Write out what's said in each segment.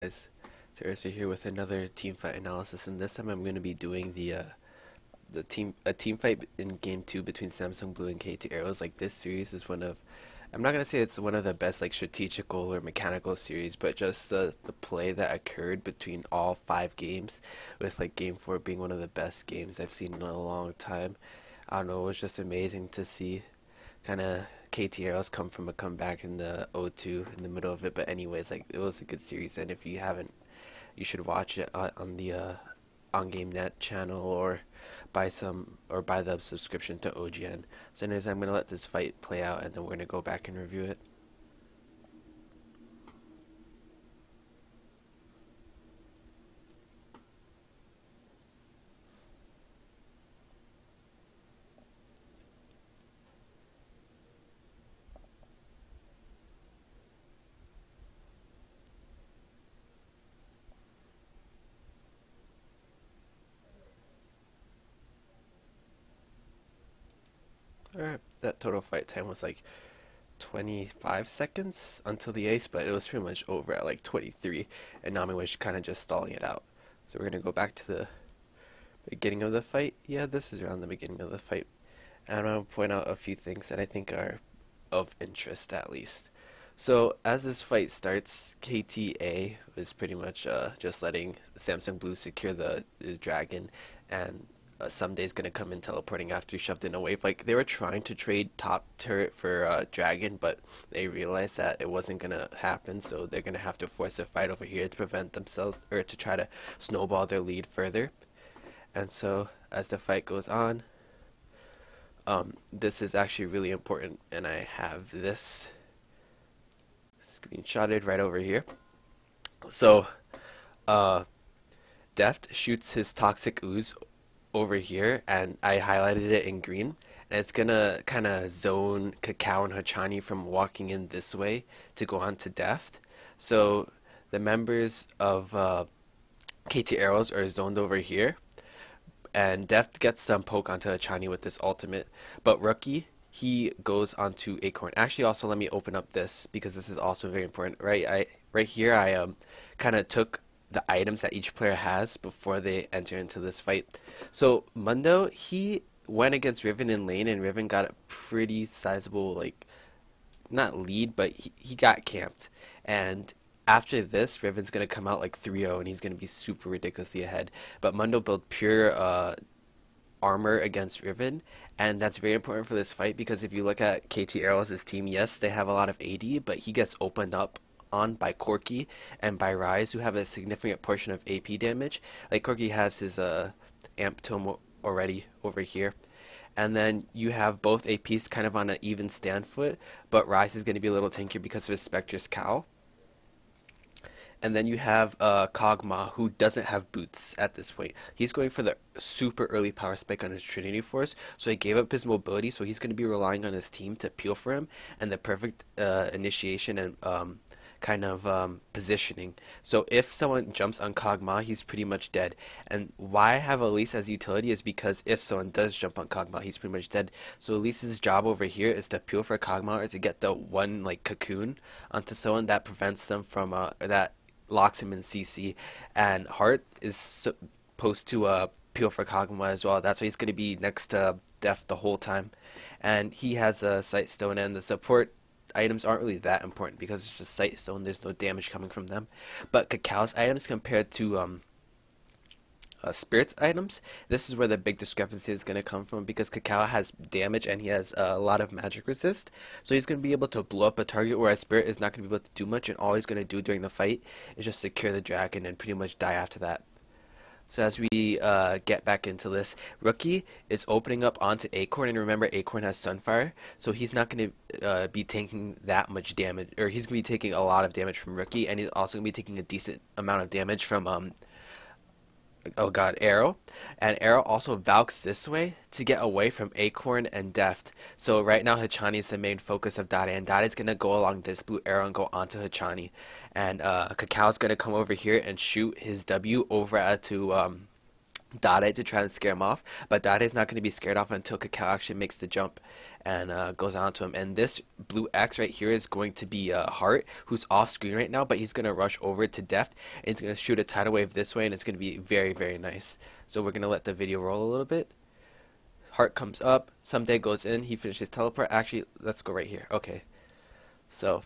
Guys, Teresa here with another team fight analysis, and this time I'm going to be doing a team fight in game 2 between Samsung Blue and KT Arrows. Like, this series is one of, I'm not going to say it's one of the best like strategical or mechanical series, but just the play that occurred between all 5 games, with like game 4 being one of the best games I've seen in a long time. I don't know, it was just amazing to see kind of KT Arrows come from a comeback in the 0-2 in the middle of it. But anyways, like, it was a good series, and if you haven't, you should watch it on the OnGameNet channel, or buy the subscription to OGN. So anyways, I'm gonna let this fight play out, and then we're gonna go back and review it. Alright, that total fight time was like 25 seconds until the ace, but it was pretty much over at like 23, and Nami was kind of just stalling it out. So we're gonna go back to the beginning of the fight. Yeah, this is around the beginning of the fight, and I'll point out a few things that I think are of interest at least. So as this fight starts, KTA was pretty much just letting Samsung Blue secure the dragon, and Sumday's gonna come in teleporting after he shoved in a wave. Like, they were trying to trade top turret for dragon, but they realized that it wasn't gonna happen, so they're gonna have to force a fight over here to prevent themselves, or to try to snowball their lead further. And so as the fight goes on, this is actually really important, and I have this screenshotted right over here. So, Deft shoots his toxic ooze over here, and I highlighted it in green, and it's gonna kind of zone Cacao and Hachani from walking in this way to go on to Deft. So the members of KT Arrows are zoned over here, and Deft gets some poke onto Hachani with this ultimate, but Rookie, he goes onto Acorn. Actually, also let me open up this, because this is also very important. Right here I kind of took the items that each player has before they enter into this fight. So Mundo, he went against Riven in lane, and Riven got a pretty sizable, like, not lead, but he got camped. And after this, Riven's gonna come out like 3-0, and he's gonna be super ridiculously ahead. But Mundo built pure armor against Riven, and that's very important for this fight, because if you look at KT Arrows' team, yes, they have a lot of AD, but he gets opened up on by Corki and by Rise, who have a significant portion of AP damage. Like, Corki has his amp tome already over here, and then you have both APs kind of on an even stand foot, but Rise is going to be a little tankier because of his Spectre's Cow. And then you have Kog'Maw, who doesn't have boots at this point. He's going for the super early power spike on his Trinity Force, so he gave up his mobility, so he's going to be relying on his team to peel for him, and the perfect initiation and kind of positioning. So if someone jumps on Kog'Maw, he's pretty much dead. And why I have Elise as utility is because if someone does jump on Kog'Maw, he's pretty much dead. So Elise's job over here is to peel for Kog'Maw, or to get the one like cocoon onto someone that prevents them from that locks him in CC. And Heart is supposed to peel for Kog'Maw as well. That's why he's going to be next to Deft the whole time. And he has a Sight Stone, and the support items aren't really that important because it's just Sight Stone, there's no damage coming from them. But Cacao's items compared to Spirit's items, this is where the big discrepancy is going to come from, because Cacao has damage and he has a lot of magic resist, so he's going to be able to blow up a target, whereas Spirit is not going to be able to do much, and all he's going to do during the fight is just secure the dragon and pretty much die after that. So as we get back into this, Rookie is opening up onto Acorn, and remember, Acorn has Sunfire, so he's not going to be taking that much damage, or he's going to be taking a lot of damage from Rookie, and he's also going to be taking a decent amount of damage from oh god, Arrow. And Arrow also Valks this way to get away from Acorn and Deft. So right now Hachani is the main focus of Dada, and Dada's gonna go along this blue arrow and go onto Hachani. And Cacao's gonna come over here and shoot his W over to Dade to try and scare him off, but Dade's not going to be scared off until Kakao actually makes the jump and goes on to him. And this blue X right here is going to be Heart, who's off screen right now, but he's going to rush over to Deft, and he's going to shoot a tidal wave this way, and it's going to be very, very nice. So we're going to let the video roll a little bit. Heart comes up, Someday goes in, he finishes teleport. Actually, let's go right here. Okay, so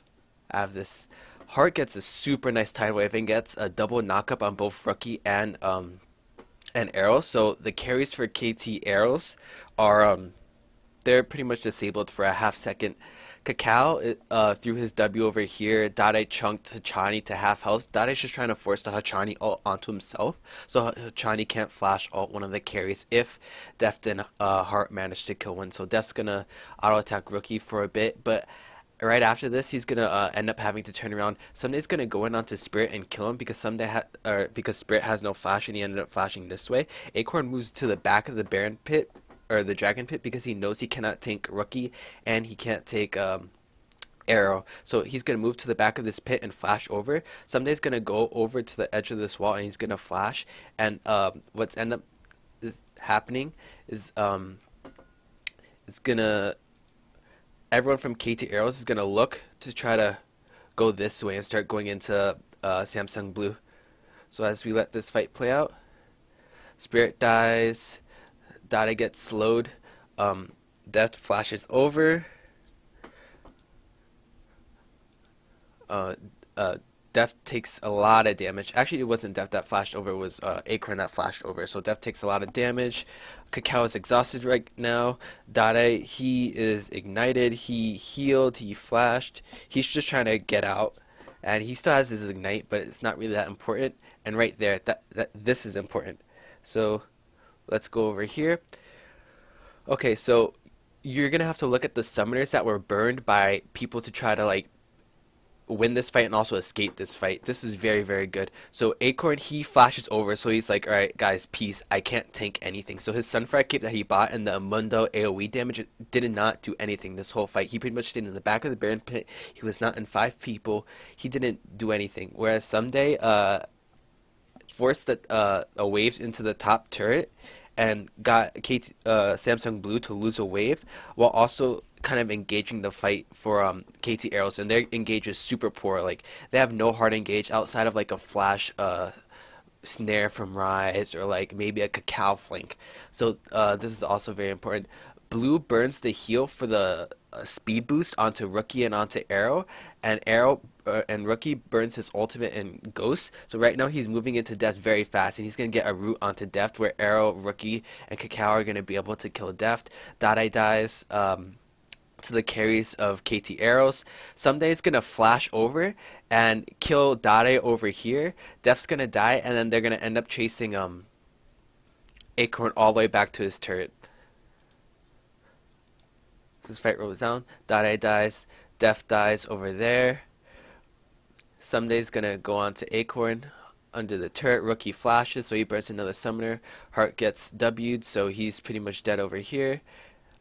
I have this. Heart gets a super nice tidal wave and gets a double knockup on both Rookie and Arrows. So the carries for KT Arrows are they're pretty much disabled for a half second. Kakao through his W over here, Dade chunked Hachani to half health. Dade's just trying to force the Hachani ult onto himself, so Hachani can't flash ult one of the carries if Deft and Heart manage to kill one. So Deft's gonna auto attack Rookie for a bit, but right after this, he's gonna end up having to turn around. Someday's gonna go in onto Spirit and kill him because because Spirit has no flash, and he ended up flashing this way. Acorn moves to the back of the Baron pit or the Dragon pit because he knows he cannot tank Rookie and he can't take Arrow. So he's gonna move to the back of this pit and flash over. Someday's gonna go over to the edge of this wall and he's gonna flash. And what's end up happening is it's gonna. Everyone from KT Arrows is going to look to try to go this way and start going into Samsung Blue. So as we let this fight play out, Spirit dies, Dade gets slowed, Deft flashes over, Deft takes a lot of damage. Actually, it wasn't Deft that flashed over, it was Acorn that flashed over. So Deft takes a lot of damage. Kakao is exhausted right now. Dade, he is ignited, he healed, he flashed. He's just trying to get out. And he still has his ignite, but it's not really that important. And right there, this is important. So let's go over here. Okay, so you're going to have to look at the summoners that were burned by people to try to like win this fight and also escape this fight. This is very, very good. So Acorn, he flashes over, so he's like, alright guys, peace, I can't tank anything. So his Sunfire cape that he bought and the Mundo AoE damage did not do anything this whole fight. He pretty much stayed in the back of the Baron pit. He was not in 5 people. He didn't do anything. Whereas Someday forced a wave into the top turret and got Samsung Blue to lose a wave while also kind of engaging the fight for KT Arrows, and their engage is super poor. Like they have no hard engage outside of like a flash snare from Rise or like maybe a Kakao flank. So this is also very important. Blue burns the heal for the speed boost onto Rookie and onto Arrow, and Rookie burns his ultimate and Ghost. So right now he's moving into Deft very fast, and he's gonna get a route onto Deft where Arrow, Rookie, and Kakao are gonna be able to kill Deft. Dade dies to the carries of KT Arrows. Someday is gonna flash over and kill Dade over here. Deft's gonna die, and then they're gonna end up chasing Acorn all the way back to his turret. This fight rolls down. Dade dies. Deft dies over there. Someday's gonna go on to Acorn under the turret. Rookie flashes, so he burns another summoner. Heart gets W'd, so he's pretty much dead over here.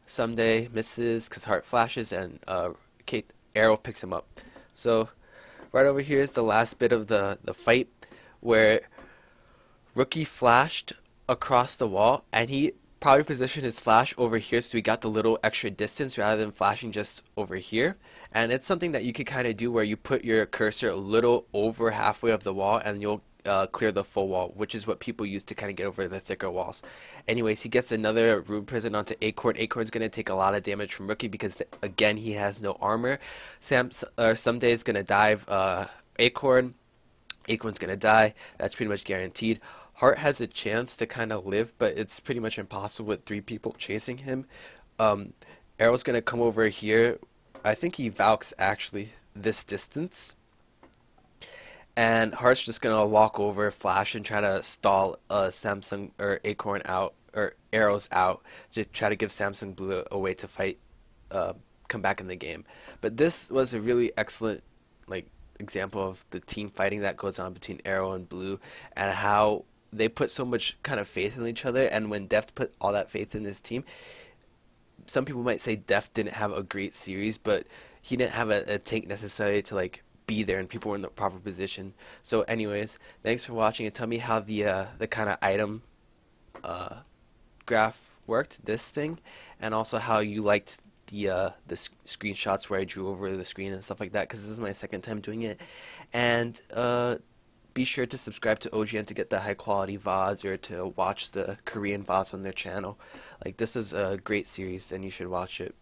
Someday misses because Heart flashes, and Arrow picks him up. So right over here is the last bit of the fight where Rookie flashed across the wall, and he probably positioned his flash over here so he got the little extra distance rather than flashing just over here. And it's something that you can kind of do where you put your cursor a little over halfway of the wall and you'll clear the full wall, which is what people use to kind of get over the thicker walls. Anyways, he gets another Rune Prison onto Acorn. Acorn's going to take a lot of damage from Rookie because, again, he has no armor. Someday is going to dive Acorn. Acorn's going to die. That's pretty much guaranteed. Heart has a chance to kind of live, but it's pretty much impossible with 3 people chasing him. Arrow's going to come over here. I think he Valks, actually, this distance. And Heart's just gonna walk over, flash, and try to stall Samsung or Acorn out, or Arrows out, to try to give Samsung Blue a way to fight, come back in the game. But this was a really excellent example of the team fighting that goes on between Arrow and Blue, and how they put so much kind of faith in each other. And when Deft put all that faith in his team, some people might say Deft didn't have a great series, but he didn't have a tank necessarily to be there, and people were in the proper position. So anyways, thanks for watching, and tell me how the kind of item uh, graph worked, this thing, and also how you liked the screenshots where I drew over the screen and stuff like that, because this is my second time doing it. And be sure to subscribe to OGN to get the high quality VODs or to watch the Korean VODs on their channel. Like, this is a great series and you should watch it.